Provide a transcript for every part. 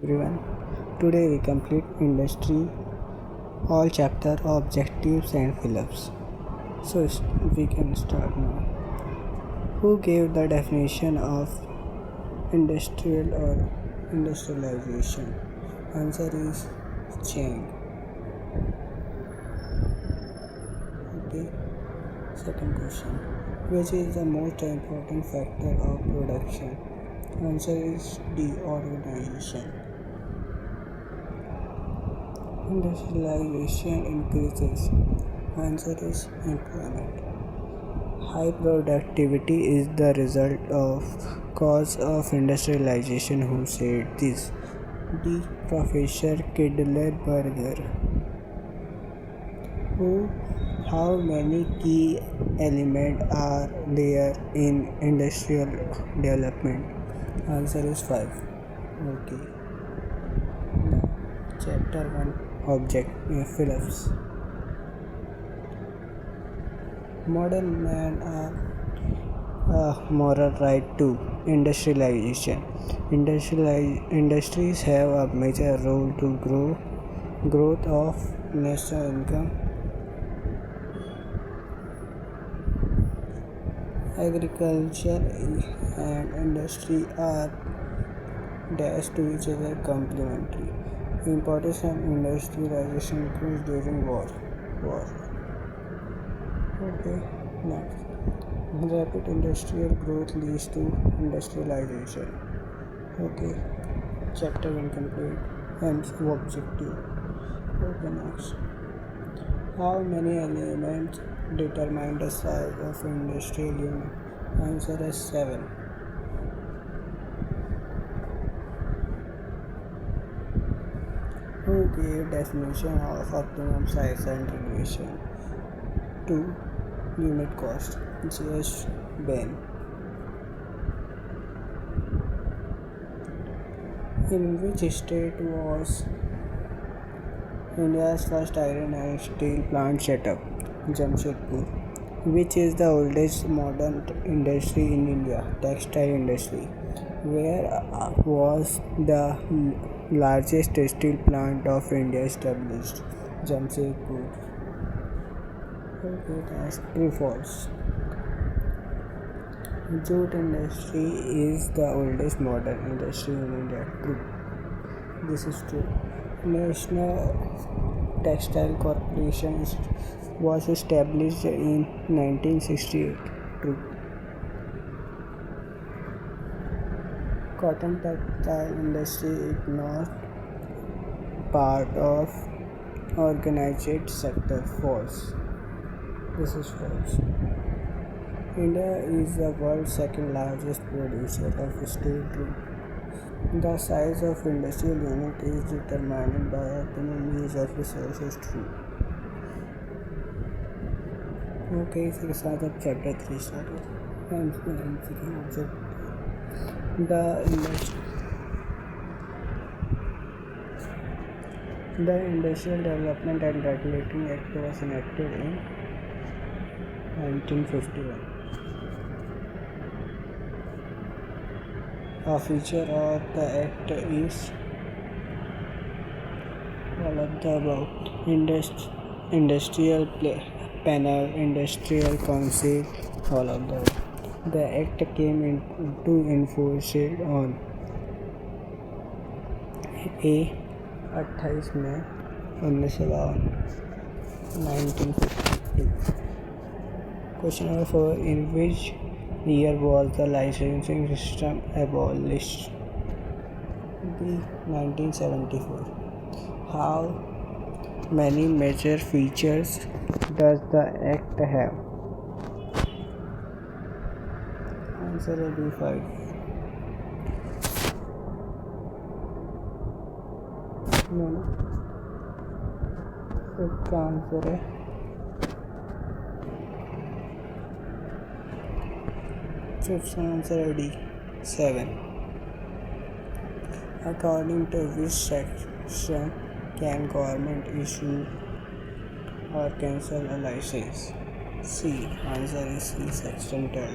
everyone. Today we complete industry, all chapter objectives and fill-ups. We can start now. Who gave the definition of industrial or industrialization? Answer is Chang. Okay. Second question. Which is the most important factor of production? Answer is D. Organization. Industrialization increases. Answer is employment. High productivity is the result of cause of industrialization. Who said this? D. Professor Kidler-Berger. How many key elements are there in industrial development? Answer is 5. Okay. Now, chapter 1 object fill-ups. Modern men are moral right to industrialization. Industries have a major role to growth of national income. Agriculture and industry are dashed to each other complementary. Importance of industrialization increased during war. Okay, next. Rapid industrial growth leads to industrialization. Okay, chapter 1 complete. Hence, objective. Okay, next. How many elements determine the size of industrial unit? Answer is 7. Who gave definition of optimum size and relation to unit cost? J.H. Bain. In which state was India's first iron and steel plant set up? Jamshedpur. Which is the oldest modern industry in India? Textile industry. Where was the largest steel plant of India established? Jamshedpur. Okay, that's true false. Jute industry is the oldest modern industry in India. True. This is true. National Textile Corporation was established in 1968. True. Cotton textile industry is not part of organized sector. False. This is false. India is the world's second largest producer of steel. True. The size of industrial unit is determined by optimum use of resources. True. Okay, इसके साथ अब chapter 3 started. The Industrial Development and Regulating Act was enacted in 1951. A feature of the Act is all of the above. Industrial Panel, Industrial Council, all of the above. The Act came into force on 28 May 1952. Question number 4. In which year was the licensing system abolished? B. 1974. How many major features does the Act have? Answer is B5. No. इसका answer है fifth answer is D. 7. According to which section can government issue or cancel a license? C. Answer is C. Section 12.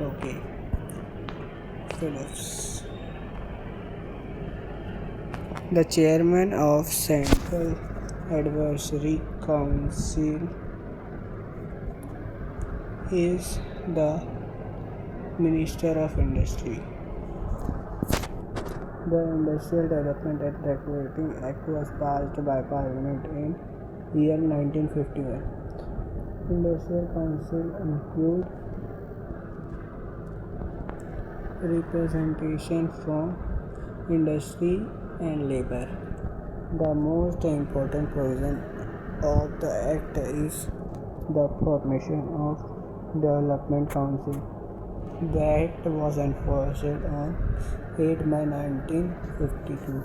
Okay. Phillips. The chairman of Central Advisory Council is the Minister of Industry. The Industrial Development and Regulating Act was passed by Parliament in year 1951. Industrial Council include representation from industry and labor. The most important provision of the Act is the formation of Development Council. The Act was enforced on 8 May 1952.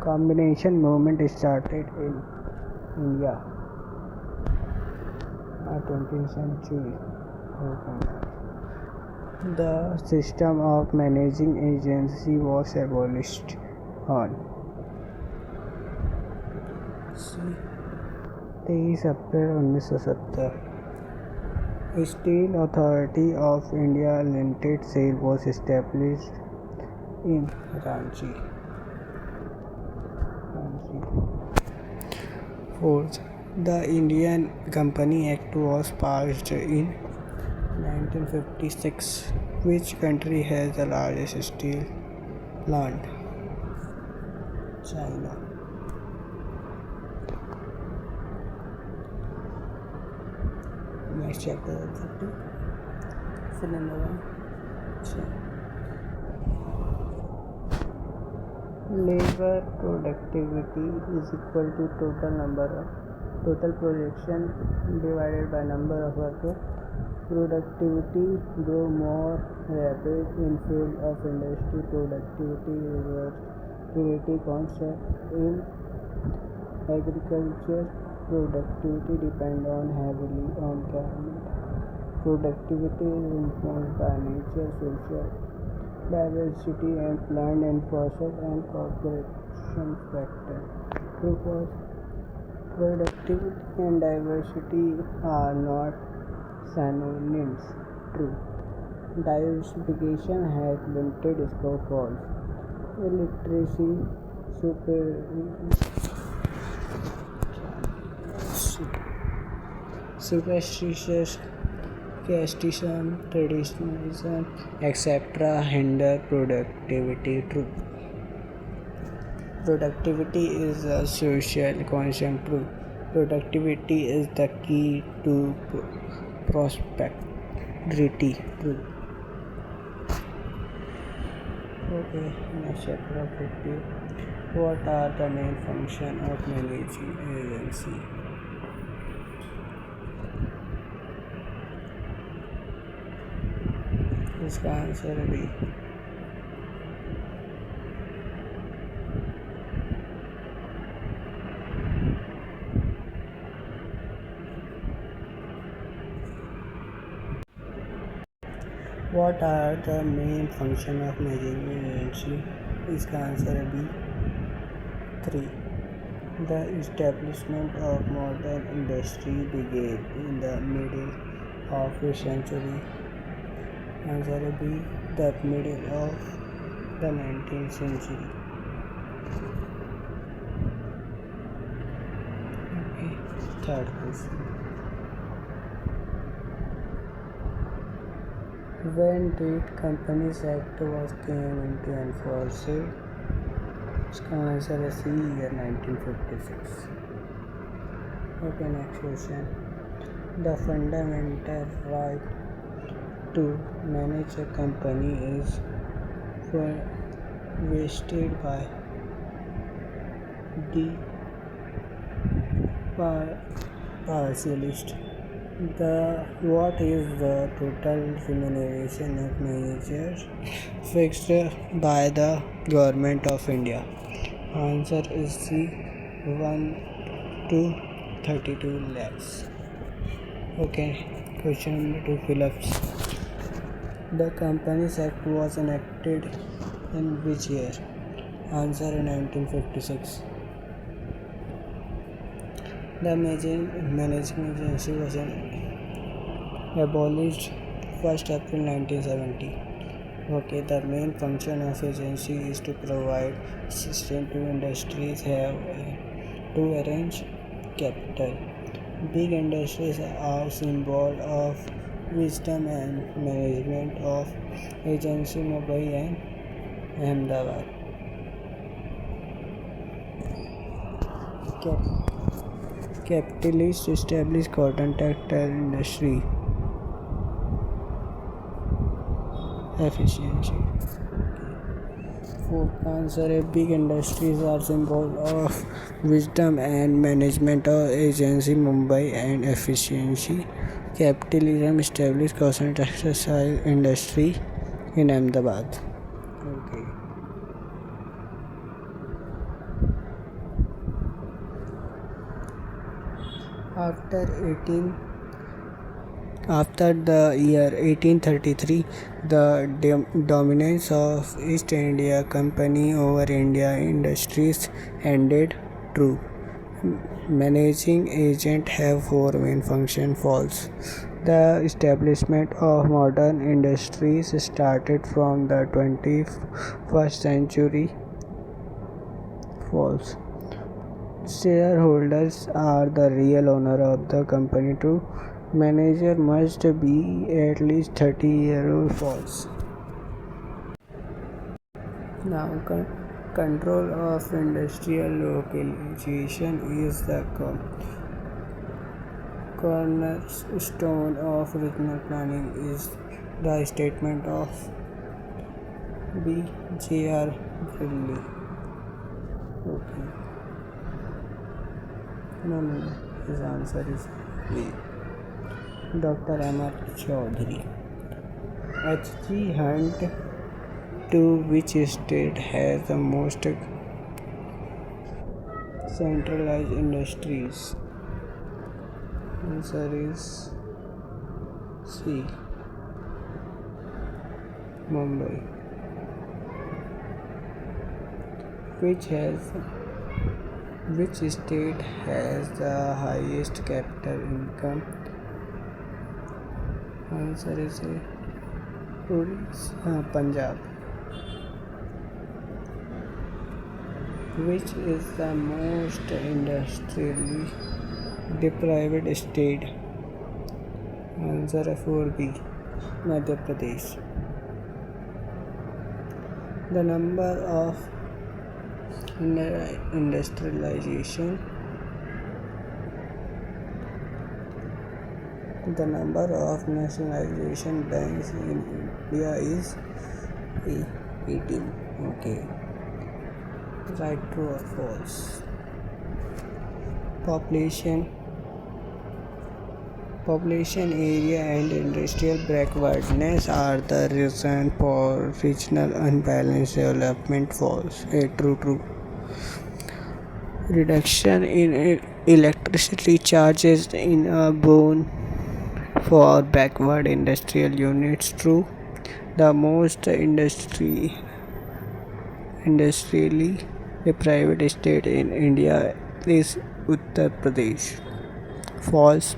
Combination movement started in India 20th century. The system of managing agency was abolished on 23 April 1970. Steel Authority of India Limited SAIL was established in Ranchi. Fourth, the Indian Company Act was passed in 1956. Which country has the largest steel plant? China. Next chapter objective. Fill in the one. Labor productivity is equal to total production divided by number of workers. Productivity grow more rapid in field of industry. Productivity is pretty constant in agriculture. Productivity depends heavily on climate. Productivity is influenced by nature, social diversity, and plant and fossil and corporation factors. True false. Productivity and diversity are not synonyms. True. Diversification has limited scope. False. Illiteracy, superstitious, casteism, traditionalism, etc. hinder productivity. True. Productivity is a social constant. True. Productivity is the key to prosperity. True. Okay, next chapter 50. What are the main functions of managing agency? इसका answer है B. What are the main functions of managing agency? इसका answer है B. 3. The establishment of modern industry began in the middle of the century. Answer B. The middle of the 19th century. Okay. Third question. When did Companies Act was came into enforce? इसका answer है C. Year 1956. Okay, next question. The fundamental right to manage a company is vested by the partialist. What is the total remuneration of managers fixed by the Government of India? Answer is C. 1 to 32 lakhs. Okay, question number 2 fill-ups. The Companies Act was enacted in which year? Answer in 1956. The managing agency was abolished 1st April 1970. Okay, the main function of agency is to provide assistance to industries to arrange capital. Big industries are symbol of wisdom and management of agency Mumbai and Ahmedabad. Capitalists established cotton textile industry. Efficiency. Fourth answer: big industries are symbol of wisdom and management of agency Mumbai and efficiency. Capitalism established cotton textile industry in Ahmedabad. Okay. After the year 1833, the dominance of East India Company over India industries ended. True. Managing agent have four main functions. False. The establishment of modern industries started from the 21st century. False. Shareholders are the real owner of the company too. Manager must be at least 30 years old. False. Now, control of industrial localization is the cornerstone of regional planning. Is the statement of B.J.R. Bradley. Okay. No. His answer is B. Dr. M.R. Chaudhary. H.G. Hunt. To which state has the most centralized industries? Answer is C. Mumbai. Which state has the highest capital income? Answer is Punjab. Which is the most industrially deprived state? Answer 4B. Madhya Pradesh. The number of industrialization. The number of nationalization banks in India is 18. Okay. Right, true or false? Population area and industrial backwardness are the reason for regional unbalanced development. False. True. Reduction in electricity charges in a boon for backward industrial units. True. The most industrially deprived state in India is Uttar Pradesh. False.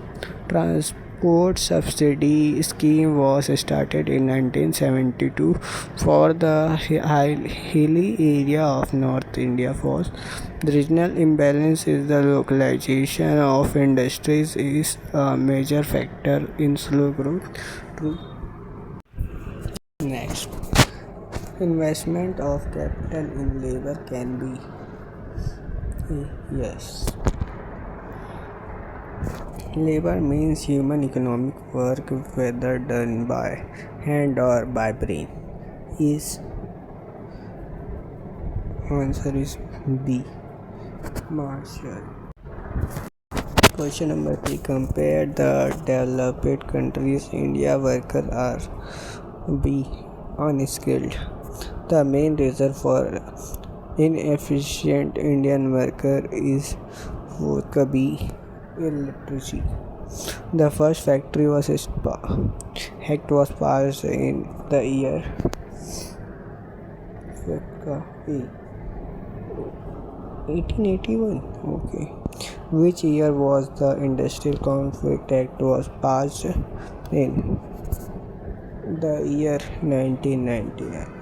Transport subsidy scheme was started in 1972 for the hilly area of North India. False. The regional imbalance is the localization of industries is a major factor in slow growth. True. Next. Investment of capital in labor can be yes. Labor means human economic work, whether done by hand or by brain. Answer is B. Marshall. Question number 3. Compare the developed countries. India workers are B. Unskilled. The main reason for inefficient Indian worker is B. Illiteracy. The first factory act was passed in the year 1881. Okay. Which year was the Industrial Conflict Act was passed in? The year 1999,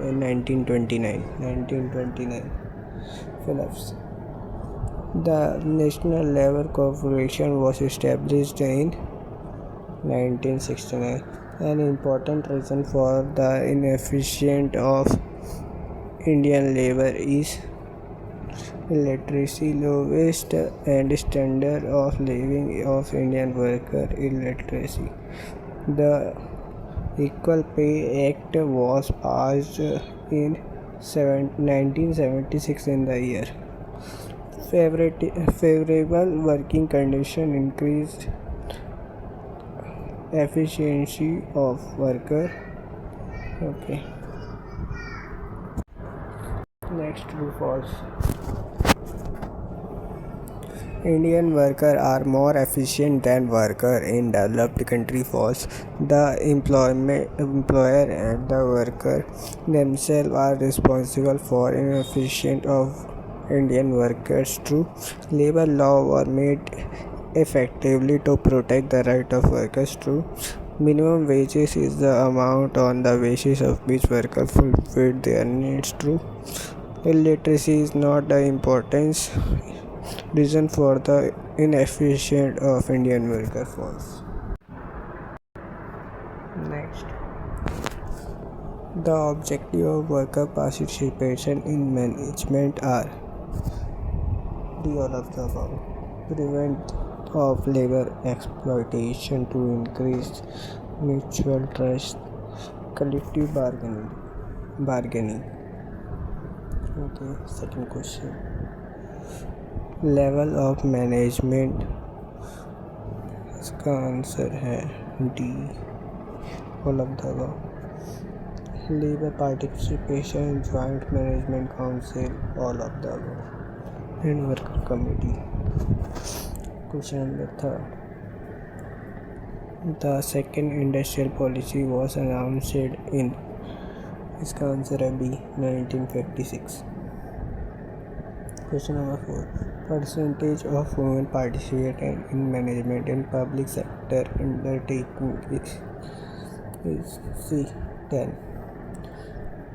1929. Phillips. The National Labour Corporation was established in 1969. An important reason for the inefficiency of Indian labor is illiteracy, lowest and standard of living of Indian worker illiteracy. The Equal Pay Act was passed in 1976 in the year. Favorable working conditions increased efficiency of worker. Okay. Next, true false. Indian workers are more efficient than workers in developed country. False. The employer and the worker themselves are responsible for inefficiency of Indian workers. True. Labor law were made effectively to protect the right of workers. True. Minimum wages is the amount on the basis of which workers fulfill their needs. True. Illiteracy is not the importance reason for the inefficiency of Indian worker. False. Next, the objective of worker participation in management are all of the above. Prevent of labor exploitation to increase mutual trust, collective bargaining. Okay, second question. Level of management, इसका answer है D, all of the above. Labour participation, joint management council, all of the above. And worker committee. Question number third. The second industrial policy was announced in, इसका answer है B, 1956. Question number 4. Percentage of women participating in management in public sector undertaking is C, 10.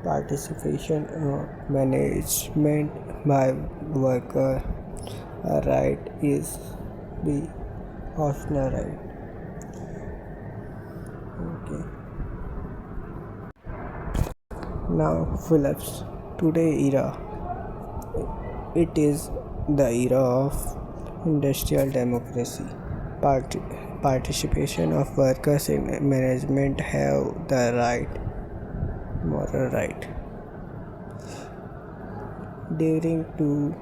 Participation of management by worker right is B, optional right. Okay. Now Phillips. Today era. It is the era of industrial democracy. Participation of workers in management have the right, moral right. During to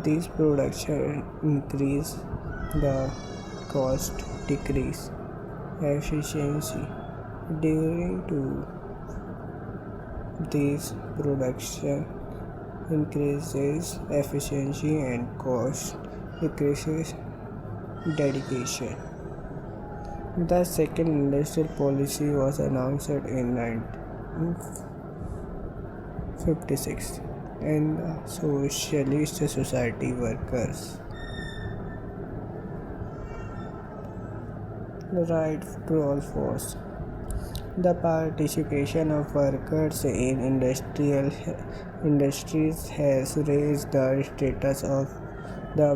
this production increase, the cost decrease, efficiency. During to this production increases efficiency and cost decreases dedication. The second industrial policy was announced in 1956 and the Socialist Society workers. Right, true or false. The participation of workers in industries has raised the status of the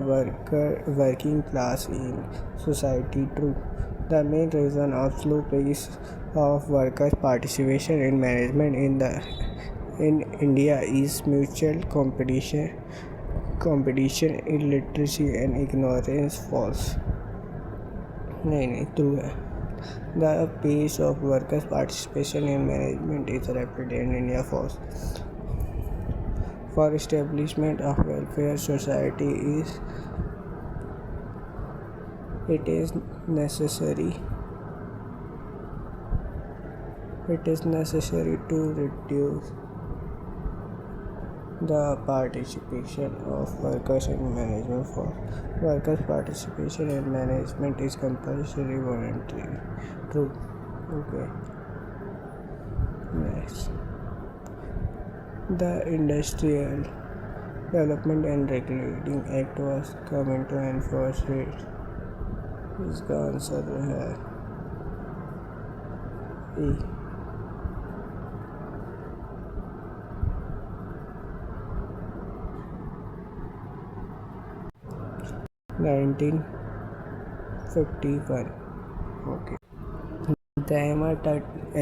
working class in society. True. The main reason of slow pace of workers' participation in management in India is mutual competition, illiteracy and ignorance. False. नहीं true है. The pace of workers' participation in management is rapid in India. False. For establishment of welfare society it is necessary to reduce the participation of workers in management. For workers' participation in management is compulsory voluntary. True. Okay. Next. The Industrial Development and Regulating Act was come into enforce it. इसका answer है E, 1951. Okay. The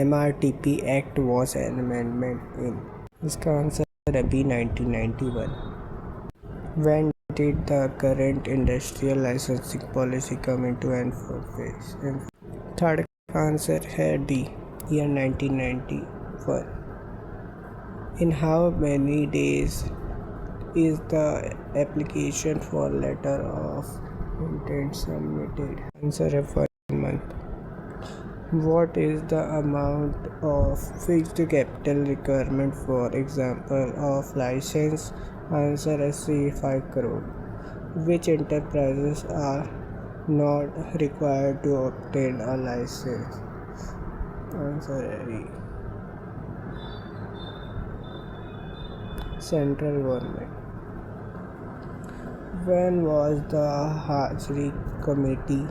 MRTP Act was an amendment in. इसका answer है B 1991. When did the current industrial licensing policy come into enforce? Third answer है D, year 1991. In how many days is the application for letter of intent submitted? Answer है 1 month. What is the amount of fixed capital requirement for example of license? Answer is C, 5 crore. Which enterprises are not required to obtain a license? Answer is E, central government. When was the Hajri Committee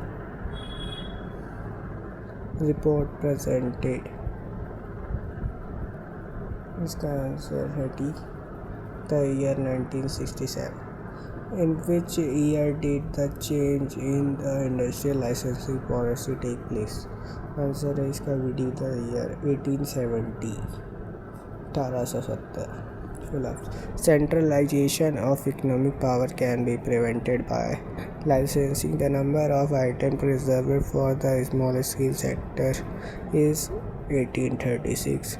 report presented? इसका answer है D, the year 1967. In which year did the change in the industrial licensing policy take place? Answer है इसका भी D, the year 1870, 1870. Centralization of economic power can be prevented by licensing. The number of items reserved for the small scale sector is 1836.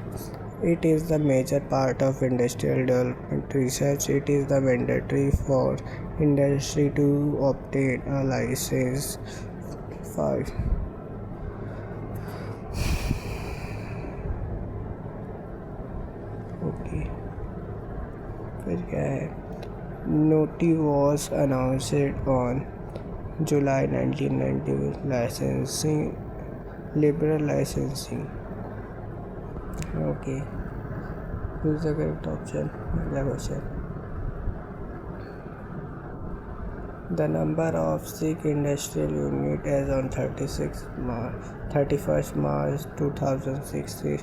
It is the major part of industrial development research. It is the mandatory for industry to obtain a license. 5. Okay. फिर क्या है? नोटी was announced on July 1990. Licensing, liberal licensing. Okay, use the correct option. अगला question. The number of sick industrial unit as on 31st March 2006 is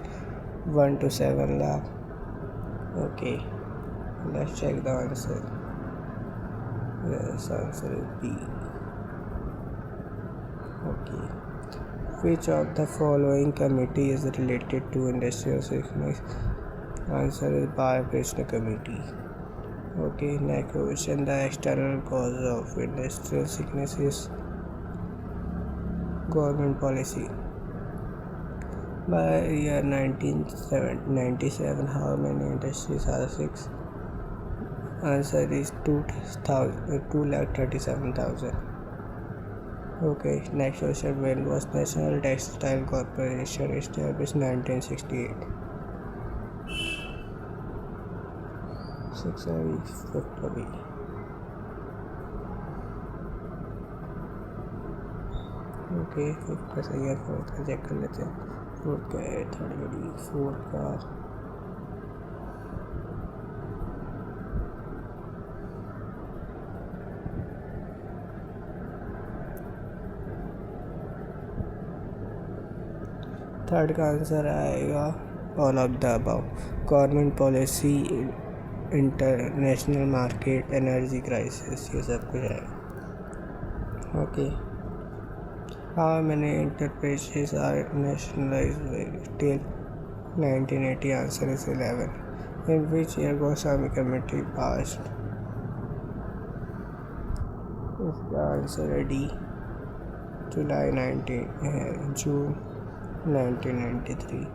1 to 7 lakh. Okay, let's check the answer. Yes, answer is B. Okay. Which of the following committee is related to industrial sickness? Answer is Balakrishna Committee. Okay, next question. The external cause of industrial sickness is government policy. By year 1997, how many industries are sick? Answer is 2,37,000. Okay, next question. When was National Textile Corporation established? 1968. 6 February. Okay, fifth का सही है, fourth का check कर लेते हैं. Fourth का है, third बड़ी, फोर्थ का थर्ड का आंसर आएगा all of the above. Government policy, international market, energy crisis, ये सब कुछ है. Okay. How many enterprises are nationalized till 1980? Answer is 11. In which year Goswami Committee passed? इसका आंसर है D, June 1993.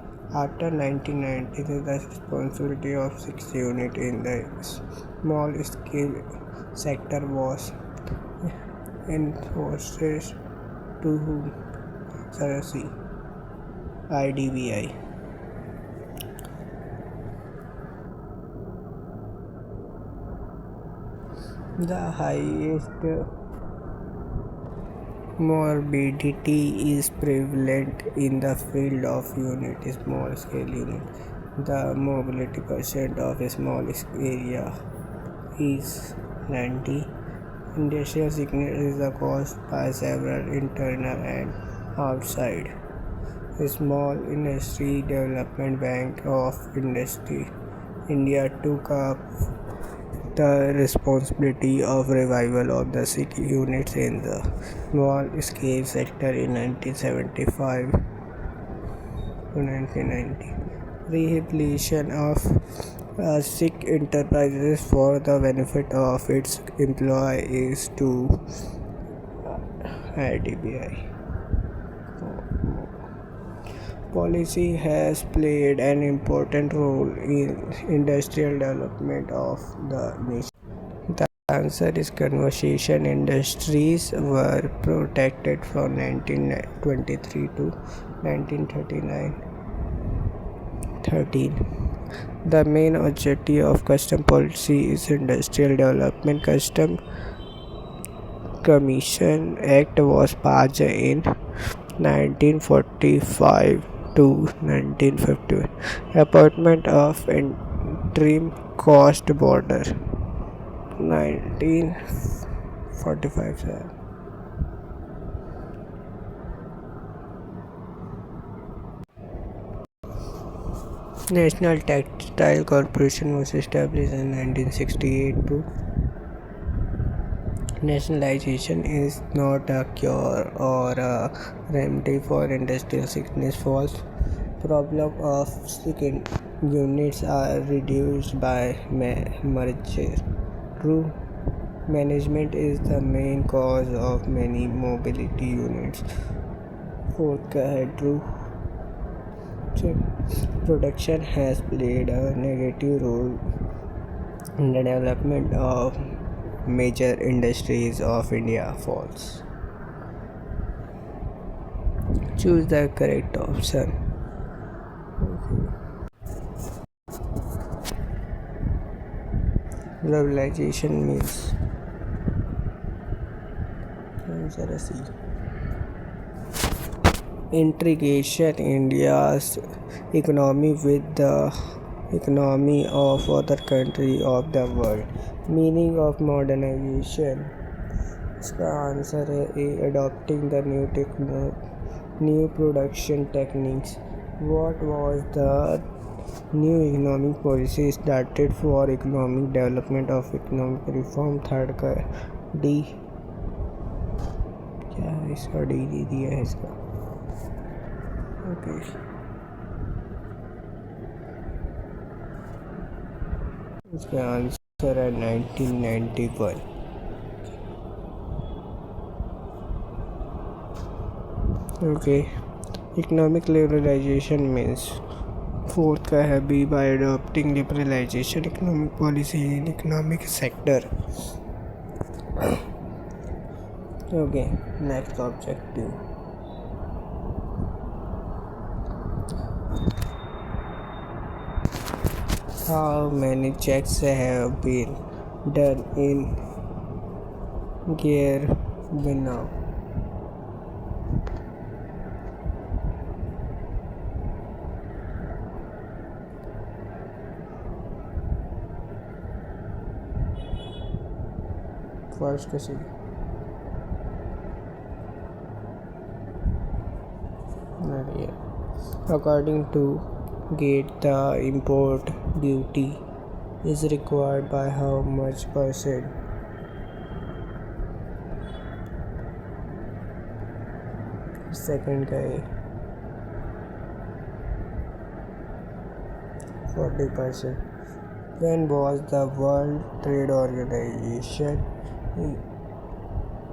After 1993, the responsibility of 6 units in the small scale sector was entrusted to whom? Answer IDBI. The highest morbidity is prevalent in the field of small scale unit. The mobility percent of a small area is 90. Industrial sickness is caused by several internal and outside. The Small Industry Development Bank of Industry India took up the responsibility of revival of the Sikh units in the small-scale sector in 1975 to 1990. Rehabilitation of Sikh enterprises for the benefit of its employees to IDBI. Policy has played an important role in industrial development of the nation. The answer is conservation. Industries were protected from 1923 to 1939. 13. The main objective of custom policy is industrial development. Custom Commission Act was passed in 1945 to 1951. Appointment of interim coast border 1945. National Textile Corporation was established in 1968 to nationalization is not a cure or a remedy for industrial sickness. False. Problem of sick units are reduced by merger. True. Management is the main cause of many mobility units. Fourth का है true. Production has played a negative role in the development of major industries of India. False. Choose the correct option. Globalization means answer is C. Integration India's economy with the economy of other countries of the world. Meaning of modernization. इसका answer है A. Adopting the new production techniques. What was the new economic policy started for economic development of economic reform? Third का D. क्या है इसका D दिया है इसका okay इसका आंसर है 1991. Okay. Economic liberalization means fourth का है B. By adopting liberalization economic policy in economic sector. Okay. Next objective. How many checks have been done in Guinea-Bissau? First to see. According to Gate, the import duty is required by how much percent? Second guy 40%. When was the World Trade Organization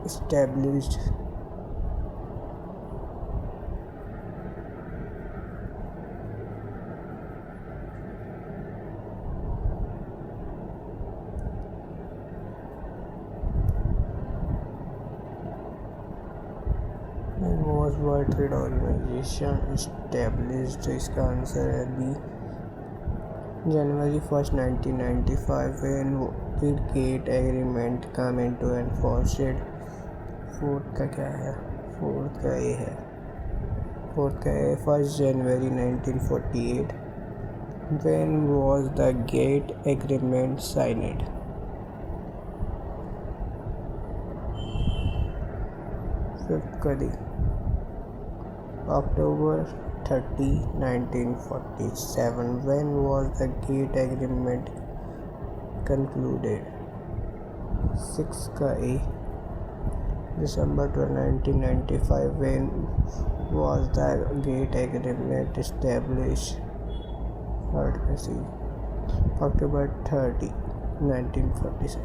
established? When was World Trade Organization established? इसका answer है B. January 1st, 1995. When did Gate Agreement come into enforce? Fourth का क्या है? Fourth का A है. Fourth का A 1st January 1948. When was the Gate Agreement signed? Fifth का D. October 30, 1947. When was the Gate Agreement concluded. 6 का A. December 1995. When was the GATT agreement established? October 30, 1947.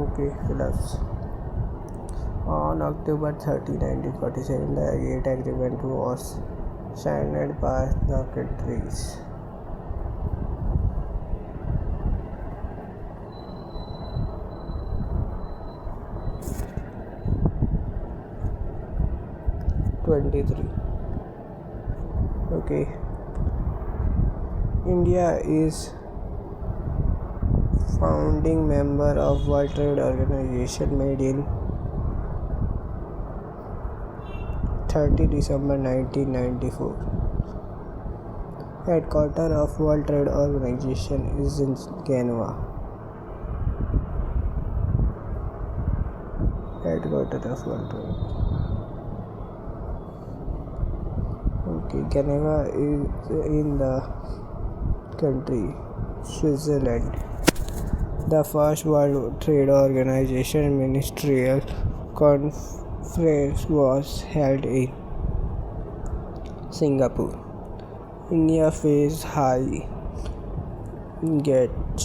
Okay, plus. On October 30, 1947, the GATT agreement was signed by the countries. Okay. India is founding member of World Trade Organization made in 30 December 1994. Headquarters of World Trade Organization is in Geneva. Headquarters of World Trade. Okay, Geneva is in the country Switzerland. The first World Trade Organization ministerial conference was held in Singapore. India faced high GATT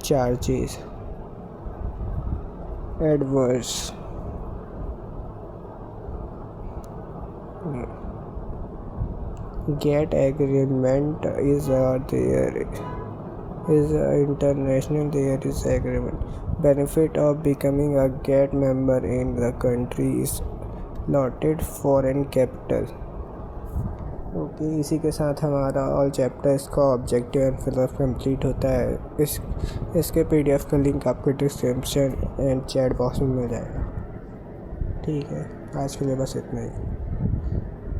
charges. Adverse GATT agreement is international agreement. Benefit of becoming a GATT member in the country is noted foreign capital. Okay, इसी के साथ हमारा all chapters का objective and fill up complete होता है. इसके PDF का link आपको डिस्क्रिप्शन एंड चैट बॉक्स में मिल जाएगा. ठीक है, आज के लिए बस इतना ही.